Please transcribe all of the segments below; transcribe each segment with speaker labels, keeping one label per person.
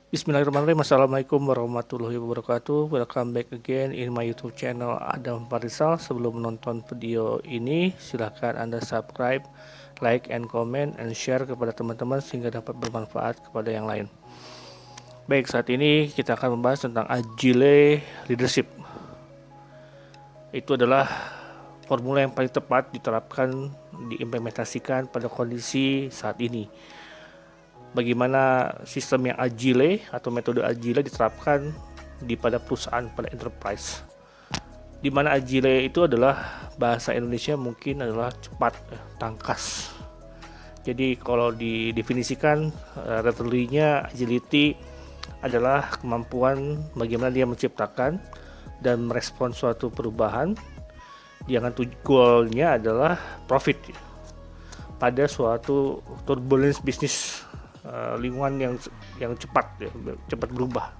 Speaker 1: Bismillahirrahmanirrahim. Assalamualaikum warahmatullahi wabarakatuh. Welcome back again in my YouTube channel Adam Farisal. Sebelum menonton video ini, silahkan Anda subscribe, like, and comment, and share kepada teman-teman sehingga dapat bermanfaat kepada yang lain. Baik, saat ini kita akan membahas tentang Agile Leadership. Itu adalah formula yang paling tepat diterapkan, diimplementasikan pada kondisi saat ini. Bagaimana sistem yang agile atau metode agile diterapkan pada perusahaan, pada enterprise. Di mana agile itu adalah bahasa Indonesia mungkin adalah cepat, tangkas. Jadi kalau didefinisikan literally-nya agility adalah kemampuan bagaimana dia menciptakan dan merespon suatu perubahan. Jangan goalnya adalah profit pada suatu turbulence bisnis, lingkungan yang cepat berubah.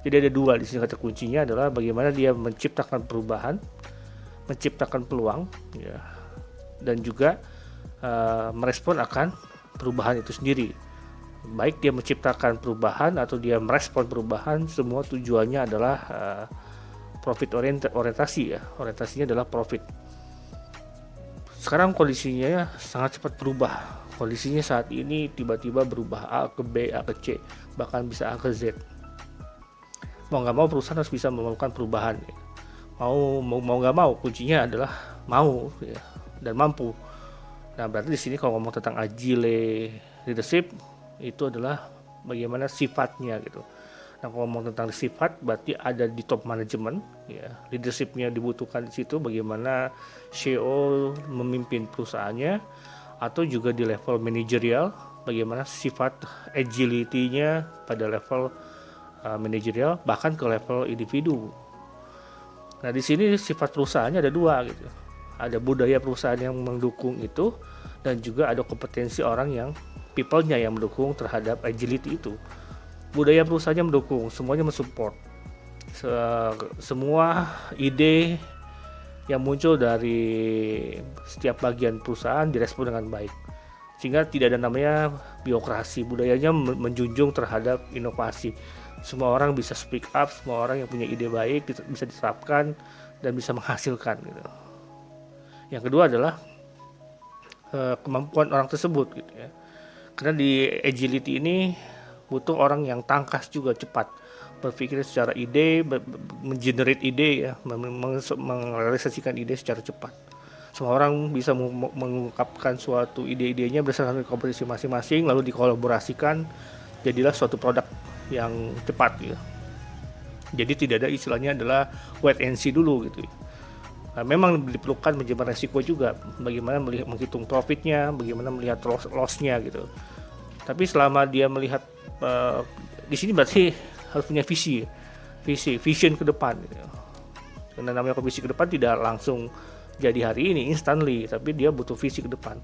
Speaker 1: Jadi ada dua di sini kata kuncinya adalah bagaimana dia menciptakan perubahan, menciptakan peluang, ya, dan juga merespon akan perubahan itu sendiri. Baik dia menciptakan perubahan atau dia merespon perubahan, semua tujuannya adalah profit orientasi, ya. Orientasinya adalah profit. Sekarang kondisinya sangat cepat berubah. Kondisinya saat ini tiba-tiba berubah A ke B, A ke C, bahkan bisa A ke Z. Mau nggak mau perusahaan harus bisa melakukan perubahan. Mau nggak mau, kuncinya adalah mau, ya, dan mampu. Nah, berarti di sini kalau ngomong tentang agile leadership itu adalah bagaimana sifatnya gitu. Nah, kalau ngomong tentang sifat berarti ada di top management, ya. Leadershipnya dibutuhkan di situ, bagaimana CEO memimpin perusahaannya, atau juga di level manajerial, bagaimana sifat agility-nya pada level manajerial, bahkan ke level individu. Nah, di sini sifat perusahaannya ada dua gitu. Ada budaya perusahaan yang mendukung itu, dan juga ada kompetensi orang yang people-nya yang mendukung terhadap agility itu. Budaya perusahaannya mendukung, semuanya mensupport. Semua ide yang muncul dari setiap bagian perusahaan direspon dengan baik, sehingga tidak ada namanya birokrasi. Budayanya menjunjung terhadap inovasi. Semua orang bisa speak up, semua orang yang punya ide baik bisa diterapkan dan bisa menghasilkan gitu. Yang kedua adalah kemampuan orang tersebut gitu, ya. Karena di agility ini butuh orang yang tangkas juga, cepat berpikir secara ide, mengenerate ide, ya, merealisasikan ide secara cepat. Semua orang bisa mengungkapkan suatu ide-idenya berdasarkan kompetensi masing-masing, lalu dikolaborasikan, jadilah suatu produk yang cepat gitu. Jadi tidak ada istilahnya adalah wait and see dulu gitu. Nah, memang diperlukan manajemen resiko juga, bagaimana menghitung profitnya, bagaimana melihat loss-nya gitu. Tapi selama dia melihat di sini berarti harus punya vision ke depan gitu. Karena namanya visi ke depan tidak langsung jadi hari ini instantly, tapi dia butuh visi ke depan.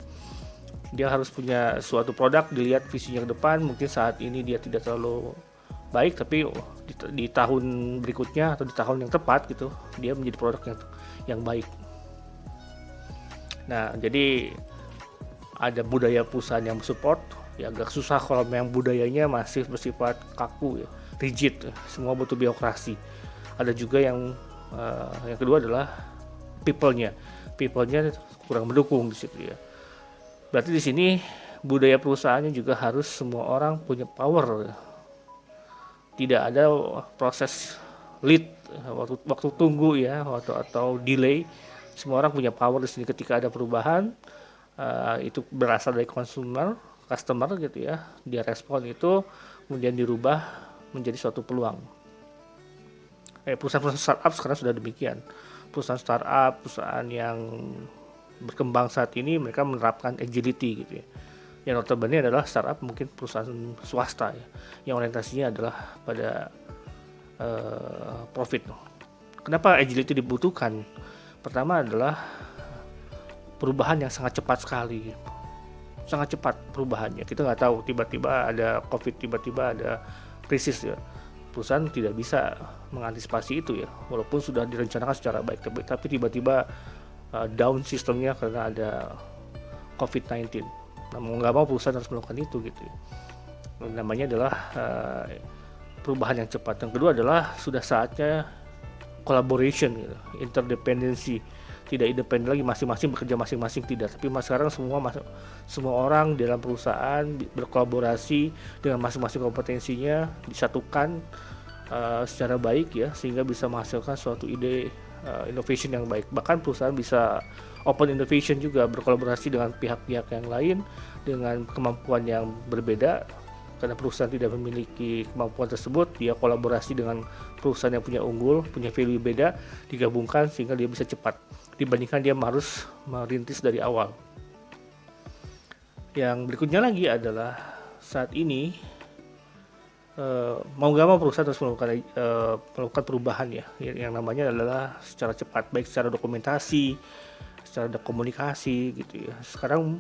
Speaker 1: Dia harus punya suatu produk, dilihat visinya ke depan. Mungkin saat ini dia tidak terlalu baik, tapi di tahun berikutnya atau di tahun yang tepat gitu, dia menjadi produk yang baik. Nah, jadi ada budaya perusahaan yang support, ya agak susah kalau memang budayanya masih bersifat kaku, ya, rigid, semua butuh birokrasi. Ada juga yang kedua adalah people-nya kurang mendukung di situ, ya. Berarti di sini budaya perusahaannya juga harus semua orang punya power, ya. Tidak ada proses lead, waktu tunggu, ya, atau delay. Semua orang punya power di sini. Ketika ada perubahan, itu berasal dari customer gitu, ya, dia respon itu kemudian dirubah menjadi suatu peluang. Perusahaan-perusahaan startup sekarang sudah demikian. Perusahaan startup, perusahaan yang berkembang saat ini, mereka menerapkan agility gitu, ya. Yang notabene adalah startup mungkin perusahaan swasta, ya, yang orientasinya adalah pada profit. Kenapa agility dibutuhkan? Pertama adalah perubahan yang sangat cepat sekali, sangat cepat perubahannya. Kita nggak tahu, tiba-tiba ada COVID, tiba-tiba ada krisis, ya. Perusahaan tidak bisa mengantisipasi itu, ya, walaupun sudah direncanakan secara baik, tapi tiba-tiba down sistemnya karena ada COVID-19. Nah, mau nggak mau perusahaan harus melakukan itu gitu, ya. namanya adalah perubahan yang cepat. Yang kedua adalah sudah saatnya collaboration gitu, interdependency, tidak independen lagi masing-masing bekerja masing-masing, tidak, tapi sekarang semua orang dalam perusahaan berkolaborasi dengan masing-masing kompetensinya disatukan secara baik ya, sehingga bisa menghasilkan suatu ide innovation yang baik. Bahkan perusahaan bisa open innovation juga, berkolaborasi dengan pihak-pihak yang lain dengan kemampuan yang berbeda. Karena perusahaan tidak memiliki kemampuan tersebut, dia kolaborasi dengan perusahaan yang punya unggul, punya value beda, digabungkan sehingga dia bisa cepat dibandingkan dia harus merintis dari awal. Yang berikutnya lagi adalah saat ini mau gak mau perusahaan harus melakukan perubahan ya, yang namanya adalah secara cepat, baik secara dokumentasi, secara komunikasi gitu ya. Sekarang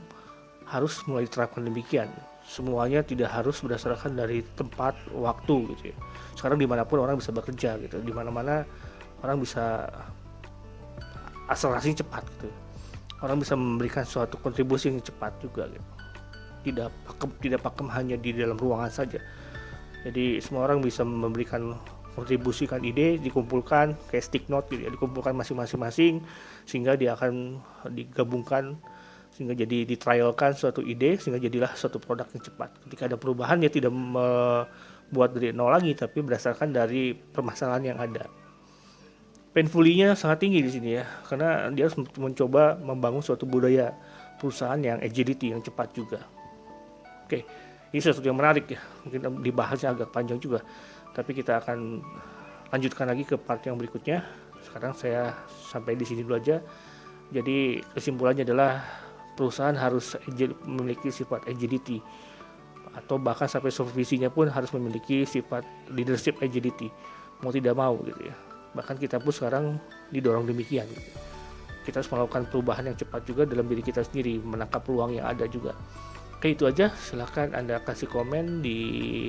Speaker 1: harus mulai diterapkan demikian. Semuanya tidak harus berdasarkan dari tempat, waktu gitu ya. Sekarang dimanapun orang bisa bekerja gitu, dimana-mana orang bisa akselerasi cepat gitu. Orang bisa memberikan suatu kontribusi yang cepat juga gitu. Tidak pakem hanya di dalam ruangan saja. Jadi semua orang bisa memberikan kontribusikan ide, dikumpulkan kayak stick note gitu ya, dikumpulkan masing-masing sehingga dia akan digabungkan sehingga jadi ditrialkan suatu ide sehingga jadilah suatu produk yang cepat. Ketika ada perubahan dia tidak membuat dari nol lagi, tapi berdasarkan dari permasalahan yang ada. Painfully-nya sangat tinggi di sini ya, karena dia harus mencoba membangun suatu budaya perusahaan yang agility, yang cepat juga. Oke, ini sesuatu yang menarik ya, mungkin dibahasnya agak panjang juga, tapi kita akan lanjutkan lagi ke part yang berikutnya. Sekarang saya sampai di sini dulu aja. Jadi kesimpulannya adalah perusahaan harus memiliki sifat agility, atau bahkan sampai supervisinya pun harus memiliki sifat leadership agility, mau tidak mau gitu ya. Bahkan kita pun sekarang didorong demikian gitu. Kita harus melakukan perubahan yang cepat juga dalam diri kita sendiri, menangkap peluang yang ada juga. Oke, itu aja. Silahkan Anda kasih komen di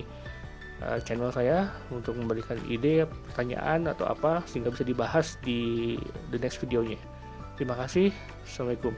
Speaker 1: channel saya untuk memberikan ide, pertanyaan atau apa sehingga bisa dibahas di the next videonya. Terima kasih. Assalamualaikum.